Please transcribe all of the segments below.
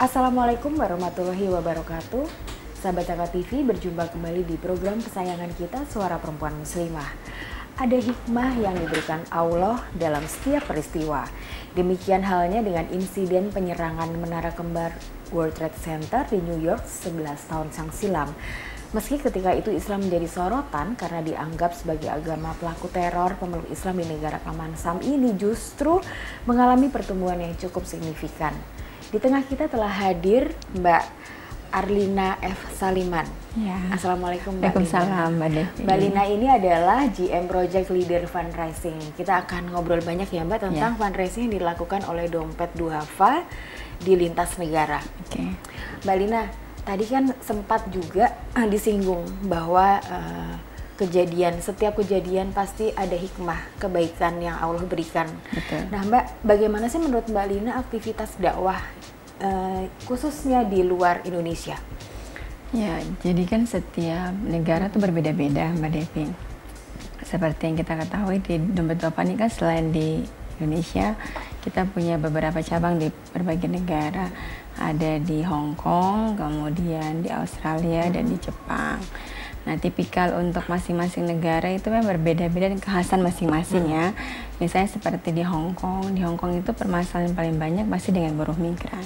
Assalamualaikum warahmatullahi wabarakatuh. Sahabat Caka TV, berjumpa kembali di program kesayangan kita, Suara Perempuan Muslimah. Ada hikmah yang diberikan Allah dalam setiap peristiwa. Demikian halnya dengan insiden penyerangan Menara Kembar World Trade Center di New York 11 tahun silam. Meski ketika itu Islam menjadi sorotan karena dianggap sebagai agama pelaku teror, pemeluk Islam di negara Paman Sam ini justru mengalami pertumbuhan yang cukup signifikan. Di tengah kita telah hadir Mbak Arlina F. Saliman. Ya. Assalamualaikum Mbak Lina. Waalaikumsalam Mbak Devi. Mbak Lina ini adalah GM Project Leader Fundraising. Kita akan ngobrol banyak ya Mbak tentang fundraising yang dilakukan oleh Dompet Duafa di lintas negara. Oke. Mbak Lina, tadi kan sempat juga disinggung bahwa setiap kejadian pasti ada hikmah kebaikan yang Allah berikan. Betul. Nah Mbak, bagaimana sih menurut Mbak Lina aktivitas dakwah khususnya di luar Indonesia? Ya, jadi kan setiap negara tuh berbeda-beda Mbak Devi. Seperti yang kita ketahui di Dompet Duafa ini kan selain di Indonesia, kita punya beberapa cabang di berbagai negara. Ada di Hong Kong, kemudian di Australia dan di Jepang. Nah, tipikal untuk masing-masing negara itu memang berbeda-beda dan kekhasan masing-masing ya. Misalnya seperti di Hong Kong itu permasalahan paling banyak masih dengan buruh migran.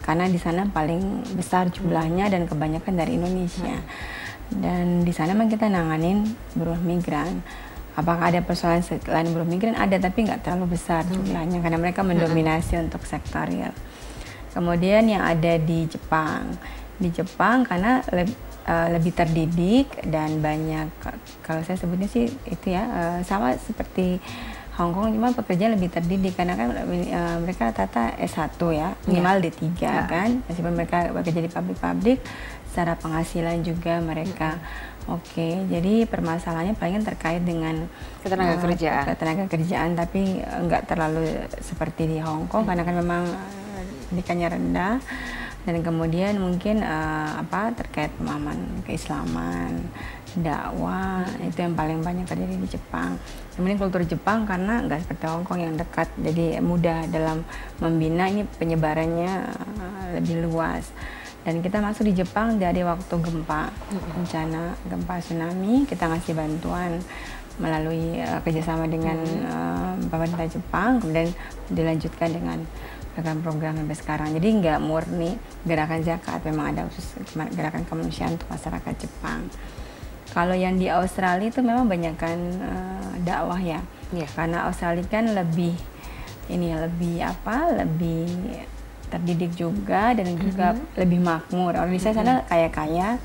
Karena di sana paling besar jumlahnya dan kebanyakan dari Indonesia. Dan di sana memang kita nanganin buruh migran. Apakah ada persoalan selain buruh migran? Ada, tapi nggak terlalu besar jumlahnya karena mereka mendominasi untuk sektor real. Kemudian yang ada di Jepang karena lebih terdidik dan banyak, kalau saya sebutnya sih itu ya, sama seperti Hong Kong, cuma pekerja lebih terdidik karena kan mereka rata-rata S1 ya, minimal D3 kan, meskipun mereka bekerja di pabrik-pabrik, secara penghasilan juga mereka oke. Jadi permasalahannya paling terkait dengan ketenaga kerjaan, tapi nggak terlalu seperti di Hong Kong karena kan memang pendidikannya rendah. Dan kemudian mungkin terkait pemahaman keislaman, dakwah, itu yang paling banyak terjadi di Jepang. Kemudian kultur Jepang karena nggak seperti Hong Kong yang dekat, jadi mudah dalam membina, ini penyebarannya lebih luas. Dan kita masuk di Jepang dari waktu gempa, bencana gempa tsunami, kita ngasih bantuan melalui kerjasama dengan pemerintah Jepang, kemudian dilanjutkan dengan program sampai sekarang. Jadi nggak murni gerakan zakat, memang ada khusus gerakan kemanusiaan untuk masyarakat Jepang. Kalau yang di Australia itu memang banyakkan dakwah ya, karena Australia kan lebih terdidik juga dan juga lebih makmur. Orang di sana kaya-kaya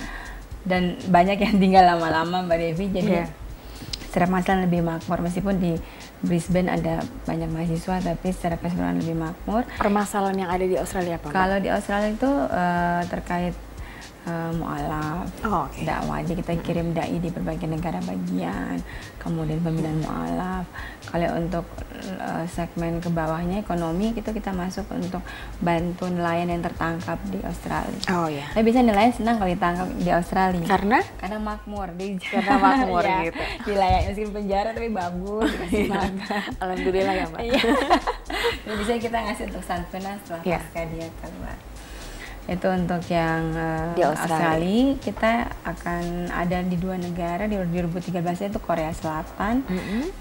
dan banyak yang tinggal lama-lama Mbak Devi, jadi secara masalah lebih makmur. Meskipun di Brisbane ada banyak mahasiswa, tapi secara keseluruhan lebih makmur. Permasalahan yang ada di Australia apa? Kalau di Australia itu terkait mu'alaf, dakwah. Jadi kita kirim dai di berbagai negara bagian, kemudian pembinaan mu'alaf. Kalau untuk segmen ke bawahnya ekonomi, itu kita masuk untuk bantu nelayan yang tertangkap di Australia. Tapi biasanya nelayan senang kalau ditangkap di Australia. Karena makmur, karena makmur gitu. Dilayani meskipun penjara tapi bagus, dikasih makan. Alhamdulillah ya Mbak. Jadi bisa kita ngasih untuk santunan setelah pasca dia keluar. Itu untuk yang di Australia. Kita akan ada di 2 negara di 2013 itu Korea Selatan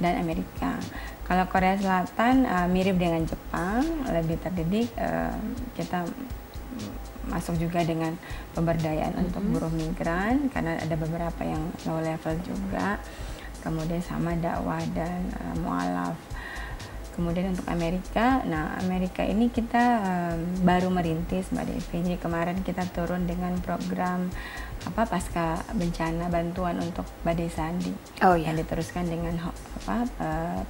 dan Amerika. Kalau Korea Selatan mirip dengan Jepang, lebih terdidik, kita masuk juga dengan pemberdayaan untuk buruh migran karena ada beberapa yang low level juga. Kemudian sama dakwah dan mu'alaf. Kemudian untuk Amerika, Amerika ini kita baru merintis Mbak Devi. Jadi kemarin kita turun dengan program pasca bencana bantuan untuk Badai Sandy. Yang diteruskan dengan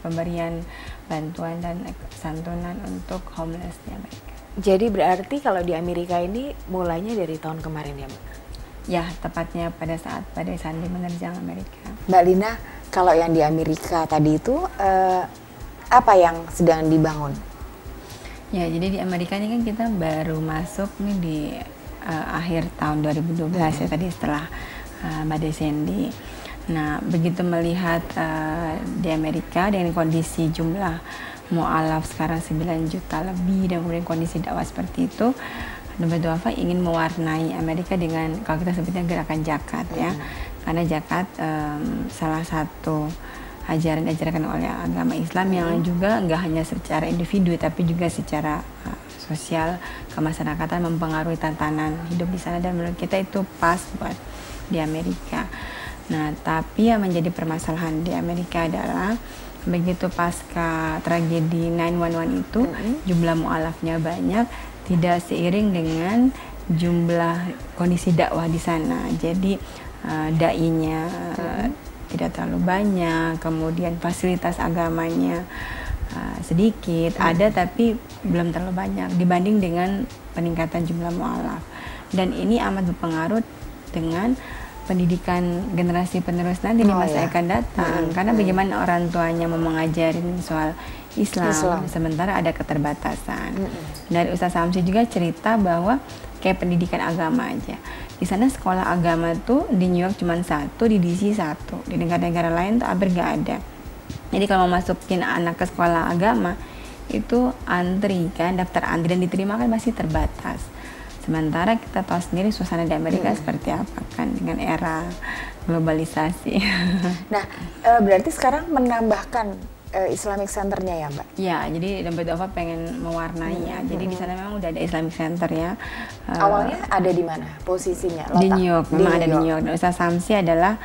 pemberian bantuan dan santunan untuk homeless di Amerika. Jadi berarti kalau di Amerika ini mulainya dari tahun kemarin ya Mbak? Ya, tepatnya pada saat Badai Sandy menerjang Amerika. Mbak Lina, kalau yang di Amerika tadi itu apa yang sedang dibangun? Ya, jadi di Amerika ini kan kita baru masuk nih di akhir tahun 2012 ya tadi setelah Badai Sandy. Nah, begitu melihat di Amerika dengan kondisi jumlah mu'alaf sekarang 9 juta lebih dan kemudian kondisi dakwah seperti itu, dompet duafa ingin mewarnai Amerika dengan kalau kita sebutnya gerakan zakat ya, karena zakat salah satu ajaran diajarkan oleh agama Islam yang juga nggak hanya secara individu tapi juga secara sosial kemasyarakatan mempengaruhi tatanan hidup di sana, dan menurut kita itu pas buat di Amerika. Nah, tapi yang menjadi permasalahan di Amerika adalah begitu pasca tragedi 9/11 itu jumlah mualafnya banyak, tidak seiring dengan jumlah kondisi dakwah di sana. Jadi dai-nya tidak terlalu banyak, kemudian fasilitas agamanya sedikit, ada tapi belum terlalu banyak dibanding dengan peningkatan jumlah mualaf. Dan ini amat berpengaruh dengan pendidikan generasi penerus nanti di masa akan datang, karena bagaimana orang tuanya mau mengajarin soal Islam. Sementara ada keterbatasan. Dari Ustaz Samsi juga cerita bahwa kayak pendidikan agama aja, di sana sekolah agama tuh di New York cuma satu, di DC satu, di negara-negara lain tuh hampir gak ada. Jadi kalau mau masukin anak ke sekolah agama itu antri kan, daftar antri dan diterima kan masih terbatas. Sementara kita tahu sendiri suasana di Amerika seperti apa kan dengan era globalisasi. Nah, berarti sekarang menambahkan Islamic Center-nya ya, Mbak? Ya, jadi dompet duafa pengen mewarnai ya. Jadi di sana memang udah ada Islamic Center ya. Awalnya ada di mana posisinya? Di New York, memang ada di New York. Dan Ustaz Samsi adalah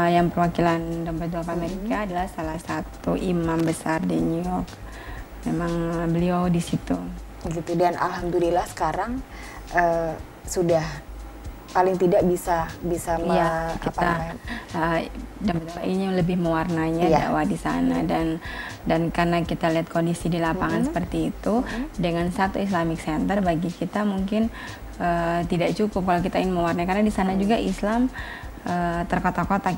yang perwakilan dompet duafa Amerika adalah salah satu imam besar di New York. Memang beliau di situ. Gitu, dan alhamdulillah sekarang sudah paling tidak bisa kita ini lebih mewarnainya dakwah di sana, dan karena kita lihat kondisi di lapangan seperti itu, dengan satu Islamic Center bagi kita mungkin tidak cukup kalau kita ingin mewarnai, karena di sana juga Islam terkotak-kotak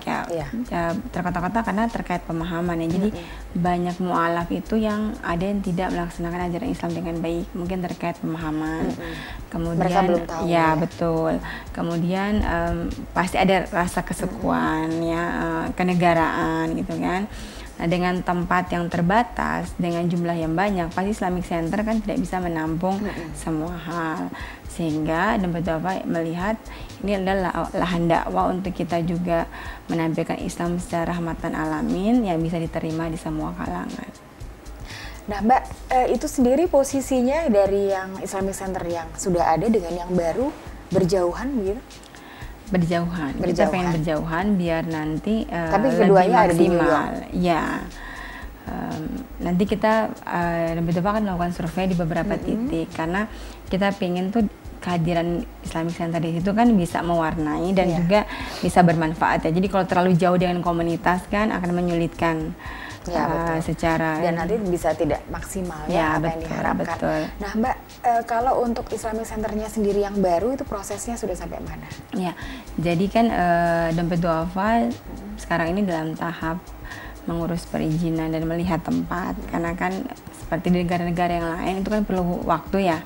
terkotak-kotak karena terkait pemahaman ya. Jadi banyak mualaf itu yang ada yang tidak melaksanakan ajaran Islam dengan baik, mungkin terkait pemahaman. Kemudian mereka belum tahu, betul. Kemudian pasti ada rasa kesukuan kenegaraan gitu kan. Nah, dengan tempat yang terbatas, dengan jumlah yang banyak, pasti Islamic Center kan tidak bisa menampung semua hal. Sehingga dompet duafa melihat ini adalah lahan dakwah untuk kita juga menampilkan Islam secara rahmatan alamin yang bisa diterima di semua kalangan. Nah, Mbak, itu sendiri posisinya dari yang Islamic Center yang sudah ada dengan yang baru berjauhan begitu? Berjauhan. Kita pengen berjauhan biar nanti tapi keduanya ada di New York. Ya. Nanti kita dompet duafa akan melakukan survei di beberapa titik, karena kita pengen tuh kehadiran Islamic Center di situ kan bisa mewarnai dan juga bisa bermanfaat ya. Jadi kalau terlalu jauh dengan komunitas kan akan menyulitkan secara, dan nanti bisa tidak maksimal apa yang diharapkan. Betul. Nah, Mbak, kalau untuk Islamic Center-nya sendiri yang baru itu prosesnya sudah sampai mana? Ya, jadi kan dompet duafa sekarang ini dalam tahap mengurus perizinan dan melihat tempat, karena kan seperti di negara-negara yang lain itu kan perlu waktu ya,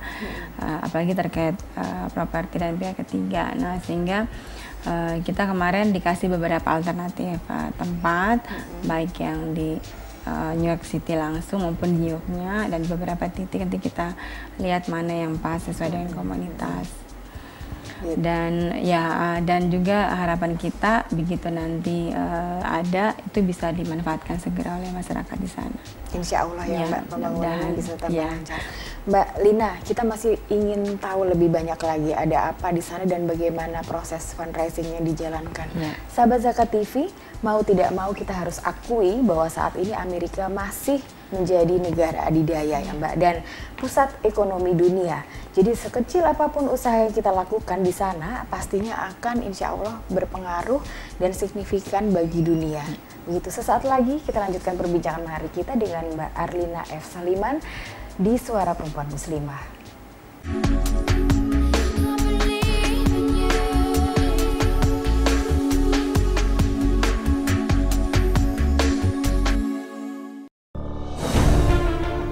apalagi terkait properti dan pihak ketiga. Nah, sehingga kita kemarin dikasih beberapa alternatif tempat, baik yang di New York City langsung maupun di New Yorknya, dan beberapa titik nanti kita lihat mana yang pas sesuai dengan komunitas. Dan juga harapan kita begitu nanti ada itu bisa dimanfaatkan segera oleh masyarakat di sana. Insya Allah ya, Mbak, pembangunan bisa tetap lancar. Mbak Lina, kita masih ingin tahu lebih banyak lagi ada apa di sana dan bagaimana proses fundraisingnya dijalankan. Sahabat Zakat TV, mau tidak mau kita harus akui bahwa saat ini Amerika masih menjadi negara adidaya ya, Mbak, dan pusat ekonomi dunia. Jadi sekecil apapun usaha yang kita lakukan di sana pastinya akan insya Allah berpengaruh dan signifikan bagi dunia. Begitu, sesaat lagi kita lanjutkan perbincangan menarik kita dengan Mbak Arlina F. Saliman di Suara Perempuan Muslimah.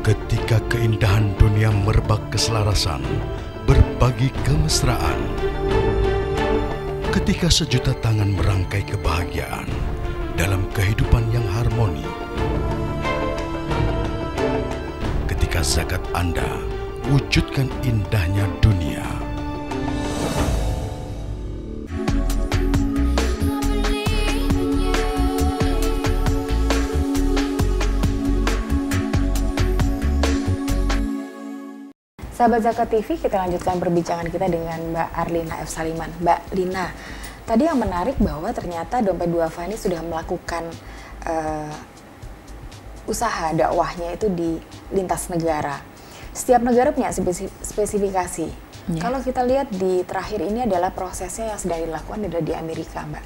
Ketika keindahan dunia merebak keselarasan, berbagi kemesraan. Ketika sejuta tangan merangkai kebahagiaan dalam kehidupan yang harmoni. Ketika zakat Anda wujudkan indahnya dunia. Sahabat Zakat TV, kita lanjutkan perbincangan kita dengan Mbak Arlina F. Saliman. Mbak Lina, tadi yang menarik bahwa ternyata Dompet Duafa ini sudah melakukan usaha dakwahnya itu di lintas negara. Setiap negara punya spesifikasi. Yeah. Kalau kita lihat di terakhir ini adalah prosesnya yang sedang dilakukan di Amerika, Mbak.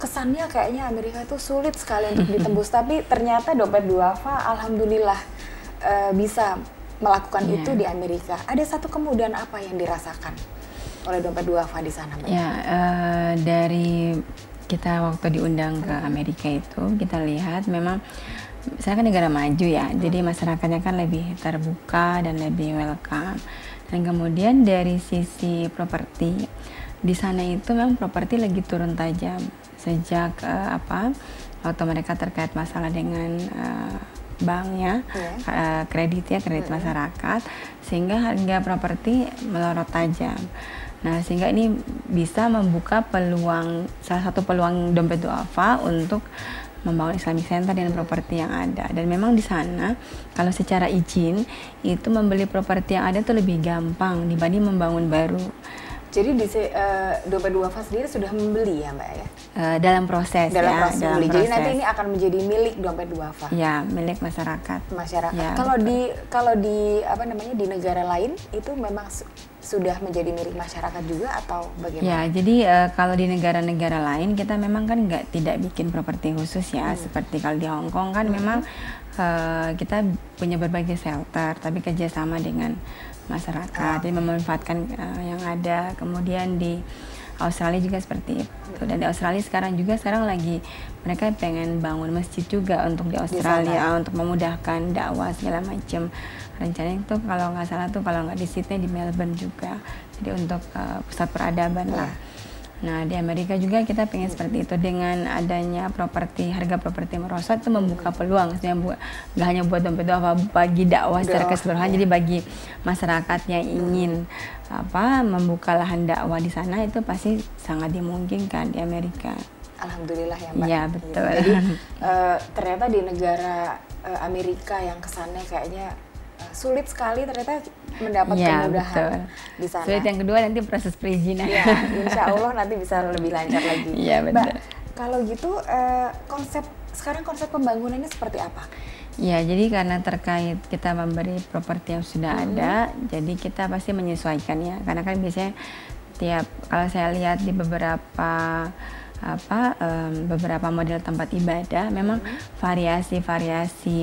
Kesannya kayaknya Amerika itu sulit sekali untuk ditembus, tapi ternyata Dompet Duafa alhamdulillah bisa melakukan itu di Amerika. Ada satu kemudahan apa yang dirasakan oleh Dompet Duafa di sana, Mbak? Ya, dari kita waktu diundang ke Amerika itu, kita lihat memang saya kan negara maju ya, jadi masyarakatnya kan lebih terbuka dan lebih welcome. Dan kemudian dari sisi properti, di sana itu memang properti lagi turun tajam sejak waktu mereka terkait masalah dengan banknya, kredit masyarakat, sehingga harga properti melorot tajam. Nah, sehingga ini bisa membuka peluang, salah satu peluang Dompet Duafa untuk membangun Islamic Center dengan properti yang ada. Dan memang di sana kalau secara izin itu membeli properti yang ada itu lebih gampang dibanding membangun baru. Jadi di Dompet Duafa sendiri sudah membeli ya, Mbak ya? Dalam proses. Jadi nanti ini akan menjadi milik Dompet Duafa. Ya, milik masyarakat. Ya, kalau di di negara lain itu memang sudah menjadi milik masyarakat juga atau bagaimana? Ya, jadi kalau di negara-negara lain kita memang kan tidak bikin properti khusus ya, seperti kalau di Hong Kong kan memang kita punya berbagai shelter, tapi kerjasama dengan masyarakat, jadi memanfaatkan yang ada. Kemudian di Australia juga seperti itu, dan di Australia sekarang lagi mereka pengen bangun masjid juga untuk di Australia untuk memudahkan dakwah segala macam. Rencananya itu kalau nggak salah tuh, kalau nggak di Sydney, di Melbourne juga, jadi untuk pusat peradaban lah. Nah, di Amerika juga kita pengen seperti itu, dengan adanya harga properti merosot itu membuka peluang, nggak hanya buat Dompet Duafa, bagi dakwah secara keseluruhan. Jadi bagi masyarakat yang ingin membuka lahan dakwah di sana itu pasti sangat dimungkinkan di Amerika. Alhamdulillah ya, Mbak. Ya, betul. Jadi ternyata di negara Amerika yang kesannya kayaknya sulit sekali, ternyata mendapat kemudahan di sana. Sulit yang kedua nanti proses perizinan. Ya, insya Allah nanti bisa lebih lancar lagi. Iya, betul. Mbak, kalau gitu konsep pembangunannya seperti apa? Ya, jadi karena terkait kita memberi properti yang sudah ada, jadi kita pasti menyesuaikan ya. Karena kan biasanya kalau saya lihat di beberapa model tempat ibadah, memang variasi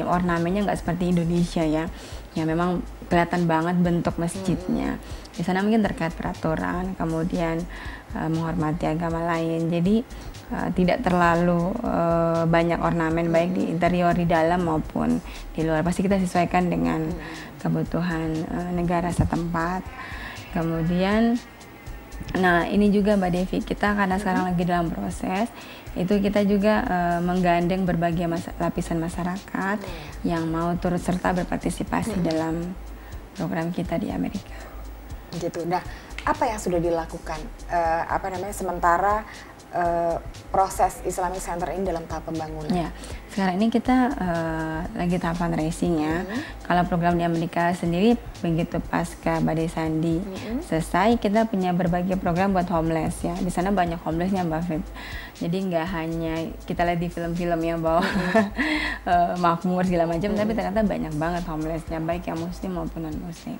ornamennya nggak seperti Indonesia ya. Ya memang kelihatan banget bentuk masjidnya. Di sana mungkin terkait peraturan, kemudian menghormati agama lain. Jadi tidak terlalu banyak ornamen, baik di interior, di dalam maupun di luar. Pasti kita sesuaikan dengan kebutuhan negara setempat. Kemudian ini juga Mbak Devi, kita karena sekarang lagi dalam proses itu, kita juga menggandeng berbagai lapisan masyarakat yang mau turut serta berpartisipasi dalam program kita di Amerika. Gitu. Nah, apa yang sudah dilakukan sementara proses Islamic Center ini dalam tahap pembangunan? Ya, sekarang ini kita lagi tahap fundraising ya. Kalau program di Amerika sendiri begitu pasca Badai Sandi selesai, kita punya berbagai program buat homeless ya. Di sana banyak homelessnya, Mbak Feb. Jadi nggak hanya kita lihat di film-film yang bawa makmur segala macam, tapi ternyata banyak banget homelessnya, baik yang muslim maupun non muslim.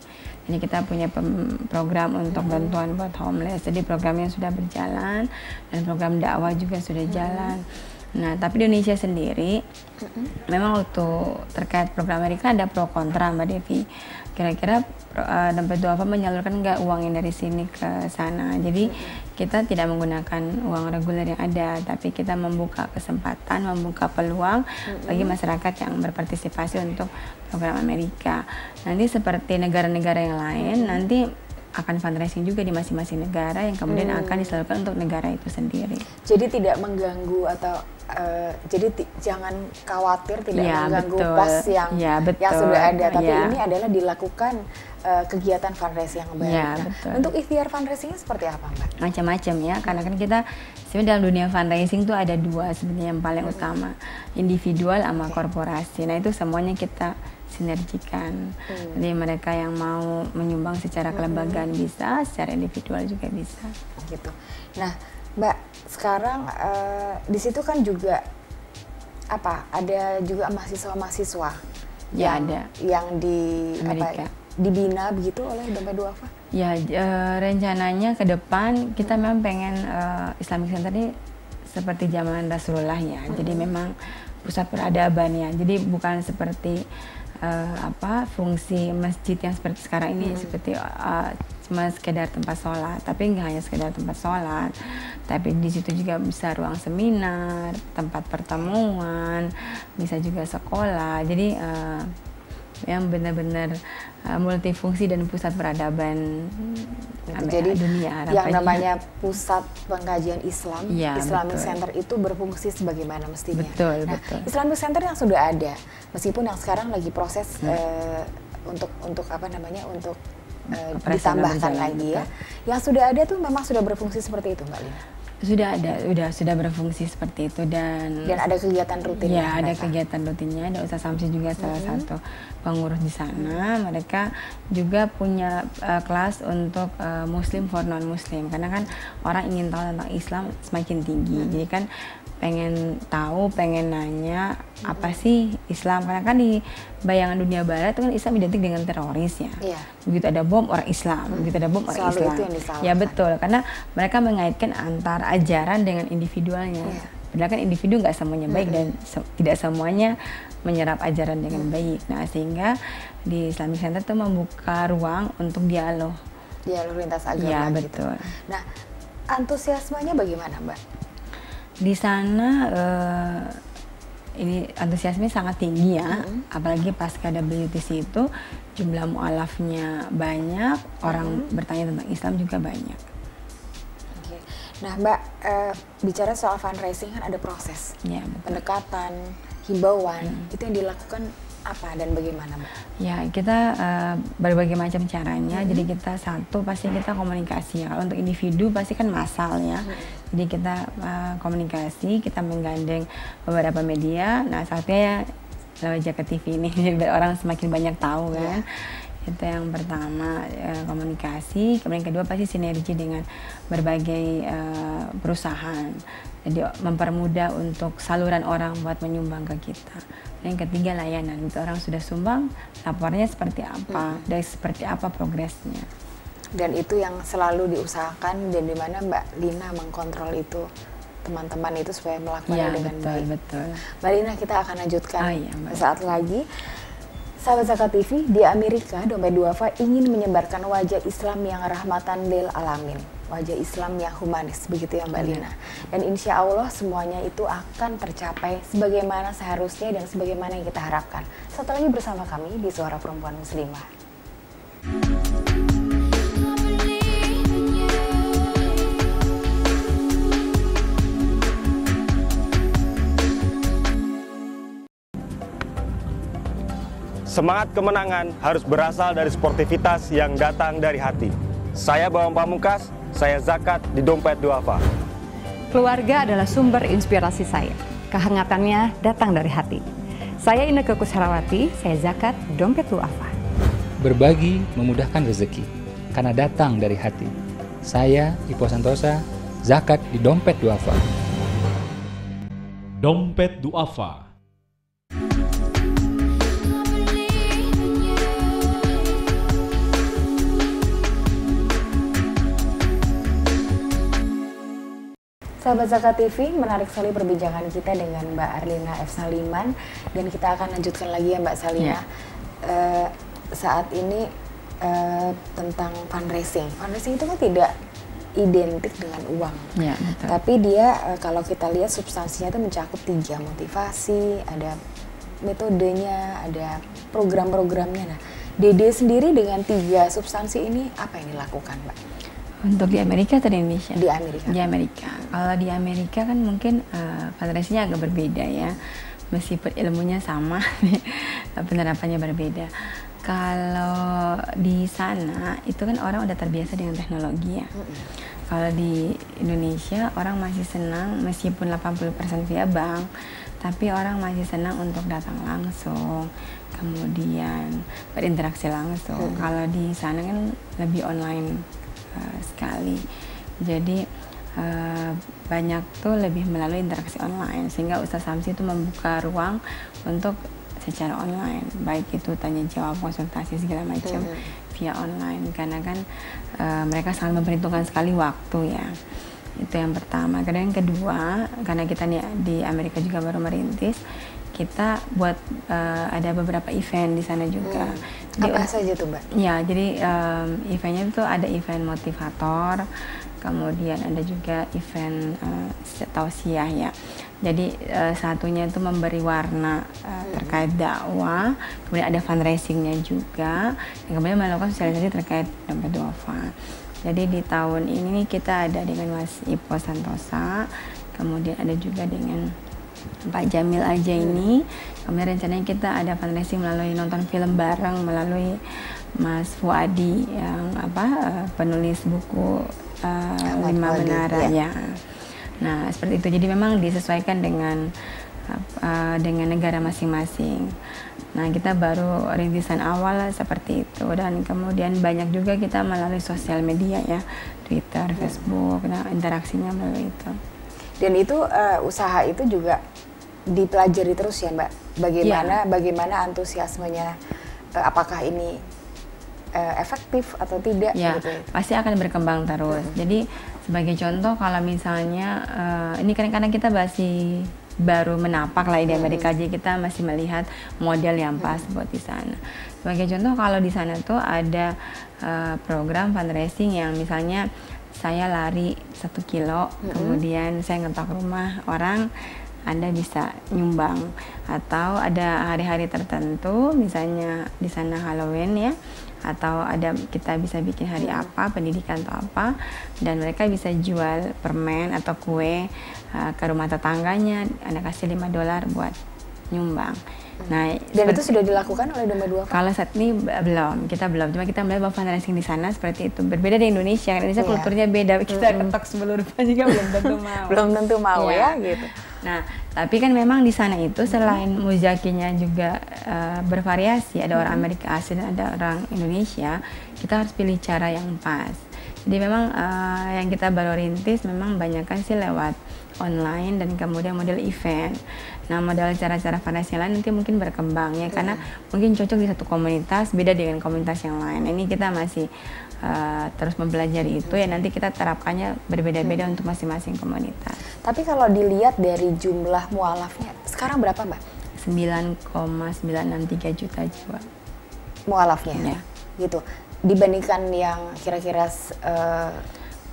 Jadi kita punya program untuk bantuan buat homeless. Jadi programnya sudah berjalan dan program dakwah juga sudah jalan. Nah, tapi di Indonesia sendiri memang waktu terkait program Amerika ada pro kontra, Mbak Devi. Kira-kira Dompet Duafa menyalurkan nggak uang yang dari sini ke sana. Jadi kita tidak menggunakan uang reguler yang ada, tapi kita membuka kesempatan, membuka peluang bagi masyarakat yang berpartisipasi untuk program Amerika. Nanti seperti negara-negara yang lain, nanti akan fundraising juga di masing-masing negara yang kemudian akan disalurkan untuk negara itu sendiri. Jadi tidak mengganggu atau jadi jangan khawatir tidak mengganggu pos yang sudah ada, tapi ini adalah dilakukan kegiatan fundraising yang baik. Nah, untuk ikhtiar fundraisingnya seperti apa, Mbak? Macam-macam ya, karena kan kita sebenarnya dalam dunia fundraising itu ada dua sebenarnya yang paling utama, individual sama korporasi. Nah, itu semuanya kita sinergikan. Jadi mereka yang mau menyumbang secara kelembagaan bisa, secara individual juga bisa. Gitu. Nah, Mbak, sekarang di situ kan juga ada juga mahasiswa-mahasiswa Ya, ada. yang di Amerika. dibina begitu oleh Dompet Duafa? Ya, rencananya ke depan kita memang pengen Islamic Center ini seperti zaman Rasulullah ya. Jadi memang pusat peradaban ya. Jadi bukan seperti fungsi masjid yang seperti sekarang ini, seperti cuma sekedar tempat sholat. Tapi nggak hanya sekedar tempat sholat, tapi di situ juga bisa ruang seminar, tempat pertemuan, bisa juga sekolah. Jadi yang benar-benar multifungsi dan pusat peradaban jadi dunia. Yang namanya pusat pengkajian Islam, ya, Islamic betul. Center itu berfungsi sebagaimana mestinya. Betul, nah, betul. Islamic Center yang sudah ada, meskipun yang sekarang lagi proses untuk ditambahkan lagi ya. Yang sudah ada tuh memang sudah berfungsi seperti itu, Mbak Lina? Sudah berfungsi seperti itu dan ada kegiatan rutinnya. Ya, ada kegiatan rutinnya. Ada Ustaz Samsi juga salah satu pengurus di sana. Mereka juga punya kelas untuk Muslim for non Muslim, karena kan orang ingin tahu tentang Islam semakin tinggi. Jadi kan pengen tahu, pengen nanya apa sih Islam, karena kan di bayangan dunia barat itu kan Islam identik dengan teroris ya. Iya. Begitu ada bom orang Islam, begitu ada bom orang Selalu Islam. itu yang disalahkan. Ya betul, karena mereka mengaitkan antara ajaran dengan individualnya. Iya. Padahal kan individu nggak semuanya baik dan tidak semuanya menyerap ajaran dengan baik. Nah, sehingga di Islamic Center itu membuka ruang untuk dialog. Dialog lintas agama. Ya, gitu. betul. Nah, antusiasmenya bagaimana, Mbak? Di sana ini antusiasme sangat tinggi ya, apalagi pasca WTC itu jumlah mualafnya banyak, orang bertanya tentang Islam juga banyak. Oke. Nah, Mbak, bicara soal fundraising kan ada proses, Ya, betul. pendekatan, himbauan, itu yang dilakukan apa dan bagaimana, Mbak? Ya, kita berbagai macam caranya. Jadi kita satu pasti kita komunikasi ya. Kalau untuk individu pasti kan massal ya. Jadi kita komunikasi, kita menggandeng beberapa media. Nah, satunya lewat Jakarta TV ini biar orang semakin banyak tahu kan. Itu yang pertama, komunikasi. Kemudian kedua pasti sinergi dengan berbagai perusahaan. Jadi mempermudah untuk saluran orang buat menyumbang ke kita. Dan yang ketiga layanan. Itu orang sudah sumbang, lapornya seperti apa, dan seperti apa progresnya. Dan itu yang selalu diusahakan dan di mana Mbak Lina mengkontrol itu, teman-teman itu supaya melakukannya dengan baik. Betul. Mbak Lina, kita akan lanjutkan Mbak. saat lagi. Sahabat Zakat TV, di Amerika, Dompet Duafa ingin menyebarkan wajah Islam yang rahmatan lil alamin, wajah Islam yang humanis, begitu ya Mbak Lina. Dan insya Allah semuanya itu akan tercapai sebagaimana seharusnya dan sebagaimana yang kita harapkan. Satu lagi bersama kami di Suara Perempuan Muslimah. Semangat kemenangan harus berasal dari sportivitas yang datang dari hati. Saya Bawang Pamungkas, saya zakat di Dompet Duafa. Keluarga adalah sumber inspirasi saya. Kehangatannya datang dari hati. Saya Inneke Koesherawati, saya zakat Dompet Duafa. Berbagi memudahkan rezeki, karena datang dari hati. Saya Ipo Santosa, zakat di Dompet Duafa. Dompet Duafa. Sahabat Zakat TV, menarik sekali perbincangan kita dengan Mbak Arlina F. Saliman, dan kita akan lanjutkan lagi ya Mbak Salina. Saat ini tentang fundraising. Fundraising itu kan tidak identik dengan uang, tapi dia kalau kita lihat substansinya itu mencakup 3, motivasi, ada metodenya, ada program-programnya. Nah, Dede sendiri dengan 3 substansi ini apa yang dilakukan, Mbak? Untuk di Amerika atau di Indonesia? Di Amerika. Di Amerika. Kalau di Amerika kan mungkin fundraisingnya agak berbeda ya. Meskipun ilmunya sama, penerapannya berbeda. Kalau di sana itu kan orang udah terbiasa dengan teknologi ya. Kalau di Indonesia orang masih senang meskipun 80% via bank, tapi orang masih senang untuk datang langsung. kemudian berinteraksi langsung. Kalau di sana kan lebih online sekali, jadi banyak tuh lebih melalui interaksi online, sehingga Ustaz Samsi itu membuka ruang untuk secara online, baik itu tanya jawab, konsultasi segala macam via online, karena kan mereka sangat memperhitungkan sekali waktu ya. Itu yang pertama. Kemudian yang kedua, karena kita nih di Amerika juga baru merintis, kita buat ada beberapa event di sana juga. Apa saja tuh Mbak? Ya, jadi eventnya itu ada event motivator, kemudian ada juga event tausiah ya. Jadi satunya itu memberi warna terkait dakwah, kemudian ada fundraisingnya juga, dan kemudian melakukan sosialisasi terkait dompet duafa. Jadi di tahun ini kita ada dengan Mas Ipo Santosa, kemudian ada juga dengan Pak Jamil Ajaini. Kemudian rencananya kita ada fundraising melalui nonton film bareng melalui Mas Fuadi yang penulis buku Lima Menara ya. Nah seperti itu. Jadi memang disesuaikan dengan negara masing-masing. Nah kita baru rintisan awal seperti itu, dan kemudian banyak juga kita melalui sosial media ya, Twitter, Facebook. Nah interaksinya melalui itu. Dan itu usaha itu juga dipelajari terus ya Mbak, bagaimana antusiasmenya, apakah ini efektif atau tidak ya, gitu ya? Pasti akan berkembang terus. Jadi sebagai contoh, kalau misalnya ini kan karena kita masih baru menapak lah di Amerika, jadi kita masih melihat model yang pas buat di sana. Sebagai contoh, kalau di sana tuh ada program fundraising yang misalnya saya lari 1 kilo, kemudian saya ngetok rumah orang, Anda bisa nyumbang. Atau ada hari-hari tertentu, misalnya di sana Halloween ya, atau ada kita bisa bikin hari apa, pendidikan atau apa, dan mereka bisa jual permen atau kue ke rumah tetangganya, Anda kasih $5 buat nyumbang. Nah, dan itu sudah dilakukan oleh Dompet Duafa? Kalau saat ini kita belum, cuma kita melihat bahwa fundraising di sana seperti itu. Berbeda di Indonesia, kulturnya beda. Kita ketok sebelum rupa juga belum tentu mau. Belum tentu mau ya gitu. Nah, tapi kan memang di sana itu selain muzakinya juga bervariasi, ada orang Amerika asli dan ada orang Indonesia, kita harus pilih cara yang pas. Jadi memang yang kita baru rintis memang banyak kan sih lewat online dan kemudian model event. Nah, model cara-cara fundraising lain nanti mungkin berkembang ya, karena mungkin cocok di satu komunitas, beda dengan komunitas yang lain. Ini kita masih terus mempelajari itu ya, nanti kita terapkannya berbeda-beda untuk masing-masing komunitas. Tapi kalau dilihat dari jumlah mualafnya, sekarang berapa Mbak? 9,963 juta jiwa. Mualafnya? Ya. Gitu. Dibandingkan yang kira-kira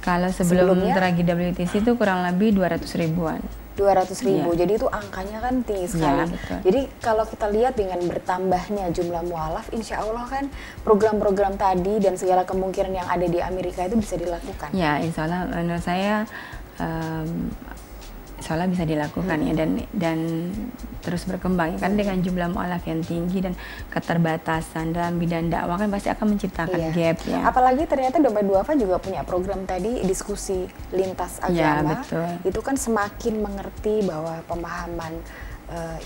kalau sebelum tragedi WTC itu kurang lebih 200 ribuan. 200.000, jadi itu angkanya kan tinggi sekali. Ya, jadi kalau kita lihat dengan bertambahnya jumlah mualaf, insya Allah kan program-program tadi dan segala kemungkinan yang ada di Amerika itu bisa dilakukan. Ya, insya Allah menurut saya insya Allah bisa dilakukan ya, dan terus berkembang ya, karena dengan jumlah mualaf yang tinggi dan keterbatasan dalam bidang dakwah kan pasti akan menciptakan gap ya. Apalagi ternyata Dompet Duafa juga punya program tadi diskusi lintas agama. Ya, betul. Itu kan semakin mengerti bahwa pemahaman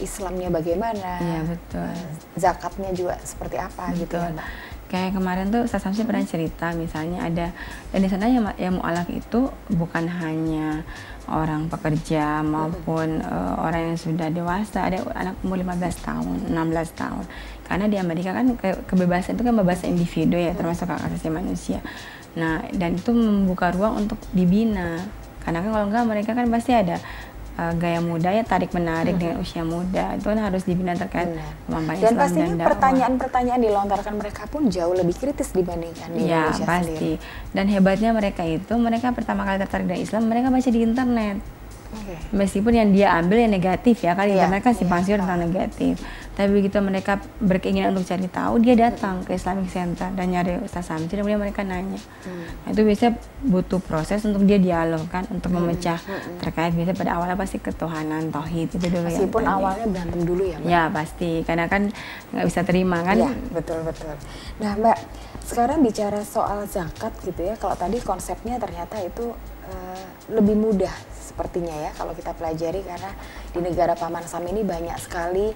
Islamnya bagaimana. Iya, betul. Zakatnya juga seperti apa gitu ya, Mbak. Kayak kemarin tuh Ustaz Samsi pernah cerita, misalnya ada, dan di sana yang mu'alaf itu bukan hanya orang pekerja maupun orang yang sudah dewasa, ada anak umur 15 tahun, 16 tahun. Karena di Amerika kan kebebasan itu kan kebebasan individu ya, termasuk hak asasi manusia. Nah, dan itu membuka ruang untuk dibina. Karena kan kalau enggak mereka kan pasti ada gaya muda ya, tarik menarik dengan usia muda, itu kan harus dibina terkait kemampuan Islam dan dakwah. Dan pastinya pertanyaan-pertanyaan dilontarkan mereka pun jauh lebih kritis dibandingkan di Indonesia pasti sendiri. Dan hebatnya mereka pertama kali tertarik dengan Islam, mereka baca di internet. Meskipun yang dia ambil yang negatif ya, kali mereka simpang siur tentang negatif. Tapi begitu mereka berkeinginan untuk cari tahu, dia datang ke Islamic Center dan nyari Ustaz Samsi, dan kemudian mereka nanya. Nah, itu biasanya butuh proses untuk dia dialog kan, untuk memecah terkait biasanya pada awalnya pasti ketuhanan, tauhid itu dulu. Meskipun awalnya berantem dulu ya, Mbak? Ya pasti, karena kan nggak bisa terima kan. Iya, betul-betul. Nah Mbak, sekarang bicara soal zakat gitu ya, kalau tadi konsepnya ternyata itu lebih mudah sepertinya ya kalau kita pelajari, karena di negara Paman Sam ini banyak sekali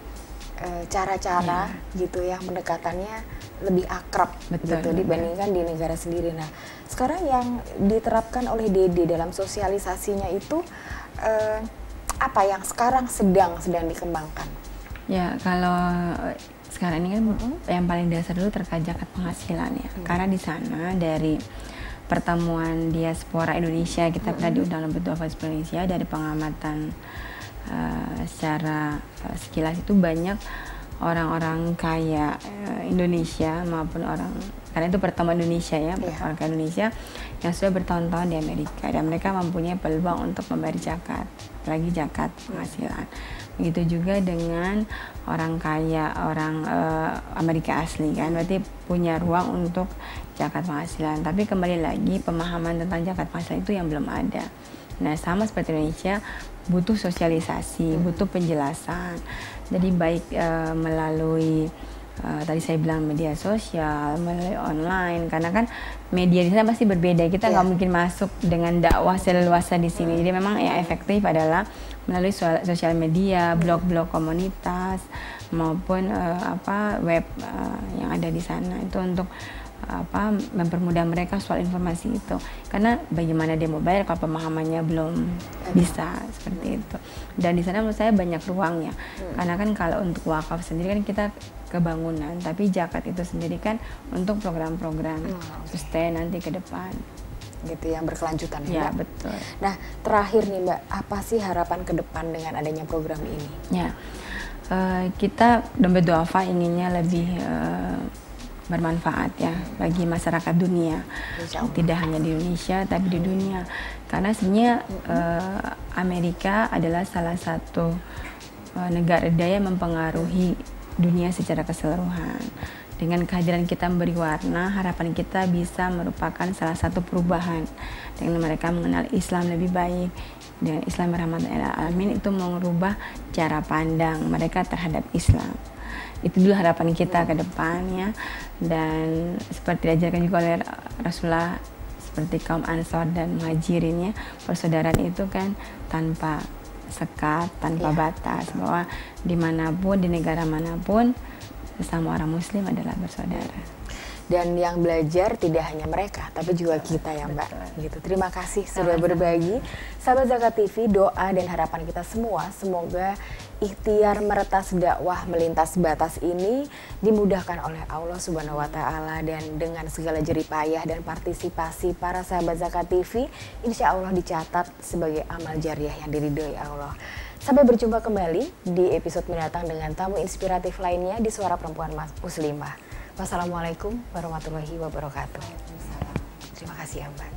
cara-cara gitu ya pendekatannya lebih akrab gitu dibandingkan di negara sendiri. Nah, sekarang yang diterapkan oleh Dede dalam sosialisasinya itu apa yang sekarang sedang dikembangkan? Ya, kalau sekarang ini kan yang paling dasar dulu terkait zakat penghasilan ya. Karena di sana dari pertemuan diaspora Indonesia, kita pernah diundang oleh Duafa Indonesia, dari pengamatan secara sekilas itu banyak orang-orang kaya Indonesia maupun orang, karena itu pertemuan Indonesia ya, orang kaya Indonesia yang sudah bertahun-tahun di Amerika dan mereka mempunyai peluang untuk membayar zakat, apalagi zakat penghasilan. Begitu juga dengan orang kaya, orang Amerika asli kan, berarti punya ruang untuk zakat penghasilan. Tapi kembali lagi pemahaman tentang zakat penghasilan itu yang belum ada. Nah, sama seperti Indonesia, butuh sosialisasi, butuh penjelasan. Jadi baik melalui tadi saya bilang media sosial, melalui online, karena kan media di sana pasti berbeda. Kita nggak mungkin masuk dengan dakwah seleluasa di sini. Jadi memang yang efektif adalah melalui sosial media, blog-blog komunitas maupun web yang ada di sana, itu untuk mempermudah mereka soal informasi itu. Karena bagaimana dia mau bayar kalau pemahamannya belum bisa seperti itu. Dan di sana menurut saya banyak ruangnya. Karena kan kalau untuk wakaf sendiri kan kita kebangunan, tapi zakat itu sendiri kan untuk program-program sustain nanti ke depan. Gitu yang berkelanjutan ya, Mbak. Betul. Nah, terakhir nih Mbak, apa sih harapan ke depan dengan adanya program ini? Ya, kita Dompet Duafa inginnya lebih bermanfaat ya bagi masyarakat dunia, tidak hanya di Indonesia tapi di dunia. Karena sebenarnya Amerika adalah salah satu negara daya mempengaruhi dunia secara keseluruhan. Dengan kehadiran kita memberi warna, harapan kita bisa merupakan salah satu perubahan. Dengan mereka mengenal Islam lebih baik, dengan Islam rahmatan lil alamin, itu mengubah cara pandang mereka terhadap Islam. Itu dulu harapan kita ke depannya. Dan seperti diajarkan juga oleh Rasulullah, seperti kaum Ansor dan Muhajirin ya, persaudaraan itu kan tanpa sekat, tanpa batas, bahwa dimanapun, di negara manapun, sesama orang Muslim adalah bersaudara. Dan yang belajar tidak hanya mereka, tapi juga kita ya Mbak. Gitu. Terima kasih sudah berbagi. Sahabat Zakat TV, doa dan harapan kita semua, semoga ikhtiar meretas dakwah melintas batas ini dimudahkan oleh Allah Subhanahu wa Ta'ala, dan dengan segala jeripayah dan partisipasi para sahabat Zakat TV, insya Allah dicatat sebagai amal jariah yang diridhoi Allah. Sampai berjumpa kembali di episode mendatang dengan tamu inspiratif lainnya di Suara Perempuan Muslimah. Wassalamualaikum warahmatullahi wabarakatuh. Terima kasih ya Mbak.